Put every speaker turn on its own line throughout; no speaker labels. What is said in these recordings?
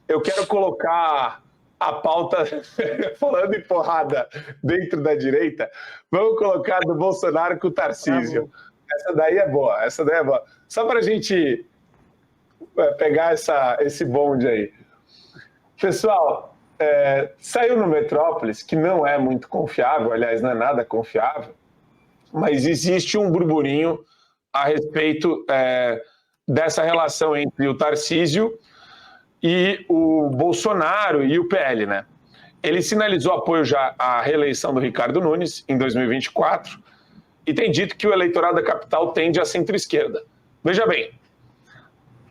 eu quero colocar a pauta, falando em porrada dentro da direita, vamos colocar do Bolsonaro com o Tarcísio. Essa daí é boa, Só para a gente pegar esse bonde aí. Pessoal, saiu no Metrópolis, que não é muito confiável, aliás, não é nada confiável, mas existe um burburinho a respeito dessa relação entre o Tarcísio e o Bolsonaro e o PL, né? Ele sinalizou apoio já à reeleição do Ricardo Nunes em 2024 e tem dito que o eleitorado da capital tende à centro-esquerda. Veja bem,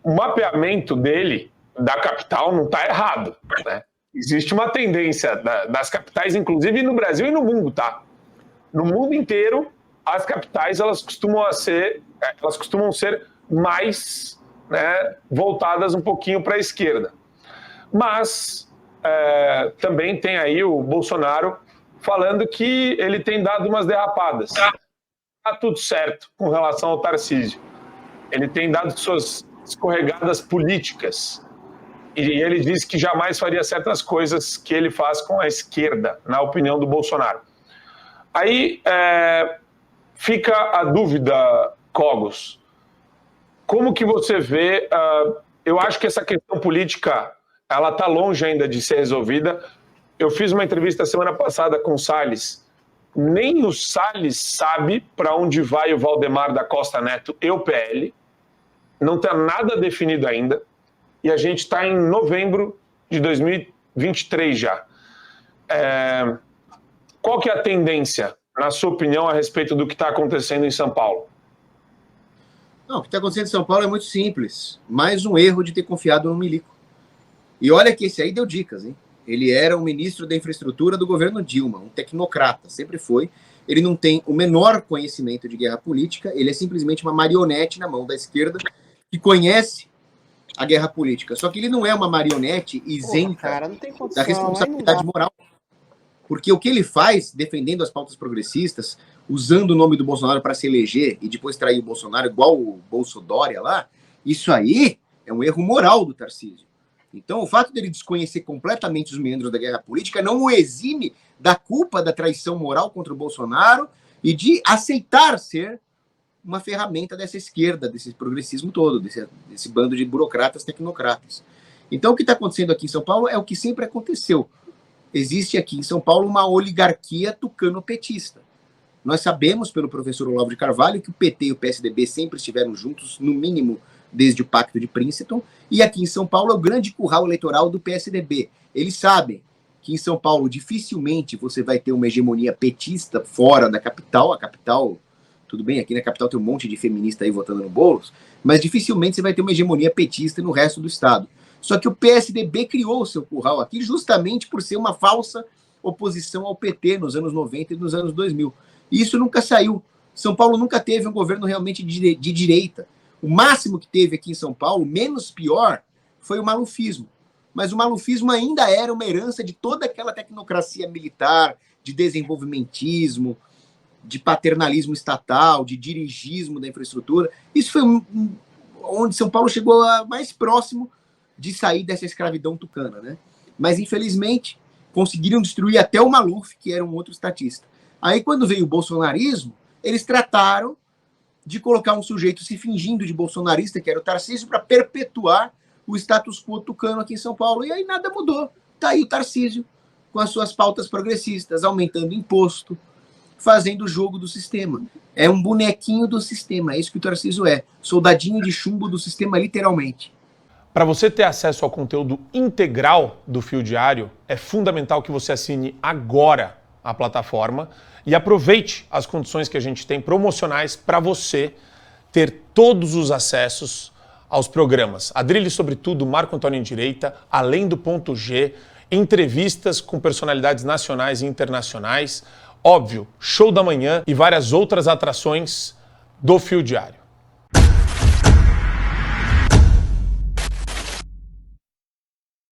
o mapeamento dele da capital não está errado, né? Existe uma tendência das capitais, inclusive no Brasil e no mundo, tá? No mundo inteiro, as capitais elas costumam ser mais, né, voltadas um pouquinho para a esquerda. Mas também tem aí o Bolsonaro falando que ele tem dado umas derrapadas. Está tudo certo com relação ao Tarcísio. Ele tem dado suas escorregadas políticas. E ele diz que jamais faria certas coisas que ele faz com a esquerda, na opinião do Bolsonaro. Aí fica a dúvida, Cogos. Como que você vê? Eu acho que essa questão política ela está longe ainda de ser resolvida. Eu fiz uma entrevista semana passada com o Salles. Nem o Salles sabe para onde vai o Valdemar da Costa Neto e o PL. Não está nada definido ainda. E a gente está em novembro de 2023 já. Qual que é a tendência, na sua opinião, a respeito do que está acontecendo em São Paulo?
Não, o que está acontecendo em São Paulo é muito simples. Mais um erro de ter confiado no Milico. E olha que esse aí deu dicas, hein? Ele era o ministro da infraestrutura do governo Dilma, um tecnocrata, sempre foi. Ele não tem o menor conhecimento de guerra política, ele é simplesmente uma marionete na mão da esquerda que conhece a guerra política. Só que ele não é uma marionete isenta da responsabilidade moral. Porque o que ele faz, defendendo as pautas progressistas, usando o nome do Bolsonaro para se eleger e depois trair o Bolsonaro, igual o Bolsodória lá, isso aí é um erro moral do Tarcísio. Então, o fato dele desconhecer completamente os meandros da guerra política não o exime da culpa da traição moral contra o Bolsonaro e de aceitar ser uma ferramenta dessa esquerda, desse progressismo todo, desse bando de burocratas, tecnocratas. Então, o que está acontecendo aqui em São Paulo é o que sempre aconteceu. Existe aqui em São Paulo uma oligarquia tucano-petista. Nós sabemos, pelo professor Olavo de Carvalho, que o PT e o PSDB sempre estiveram juntos, no mínimo desde o Pacto de Princeton, e aqui em São Paulo é o grande curral eleitoral do PSDB. Eles sabem que em São Paulo dificilmente você vai ter uma hegemonia petista fora da capital. A capital, tudo bem, aqui na capital tem um monte de feminista aí votando no Boulos, mas dificilmente você vai ter uma hegemonia petista no resto do estado. Só que o PSDB criou o seu curral aqui justamente por ser uma falsa oposição ao PT nos anos 90 e nos anos 2000. E isso nunca saiu. São Paulo nunca teve um governo realmente de direita. O máximo que teve aqui em São Paulo, menos pior, foi o malufismo. Mas o malufismo ainda era uma herança de toda aquela tecnocracia militar, de desenvolvimentismo, de paternalismo estatal, de dirigismo da infraestrutura. Isso foi onde São Paulo chegou mais próximo de sair dessa escravidão tucana, né? Mas, infelizmente, conseguiram destruir até o Maluf, que era um outro estatista. Aí, quando veio o bolsonarismo, eles trataram de colocar um sujeito se fingindo de bolsonarista, que era o Tarcísio, para perpetuar o status quo tucano aqui em São Paulo. E aí nada mudou. Está aí o Tarcísio, com as suas pautas progressistas, aumentando imposto, fazendo o jogo do sistema. É um bonequinho do sistema, é isso que o Tarcísio é. Soldadinho de chumbo do sistema, literalmente.
Para você ter acesso ao conteúdo integral do Fio Diário, é fundamental que você assine agora a plataforma e aproveite as condições que a gente tem promocionais para você ter todos os acessos aos programas. Adrilho sobre tudo, Marco Antônio em Direita, Além do Ponto G, entrevistas com personalidades nacionais e internacionais, óbvio, Show da Manhã e várias outras atrações do Fio Diário.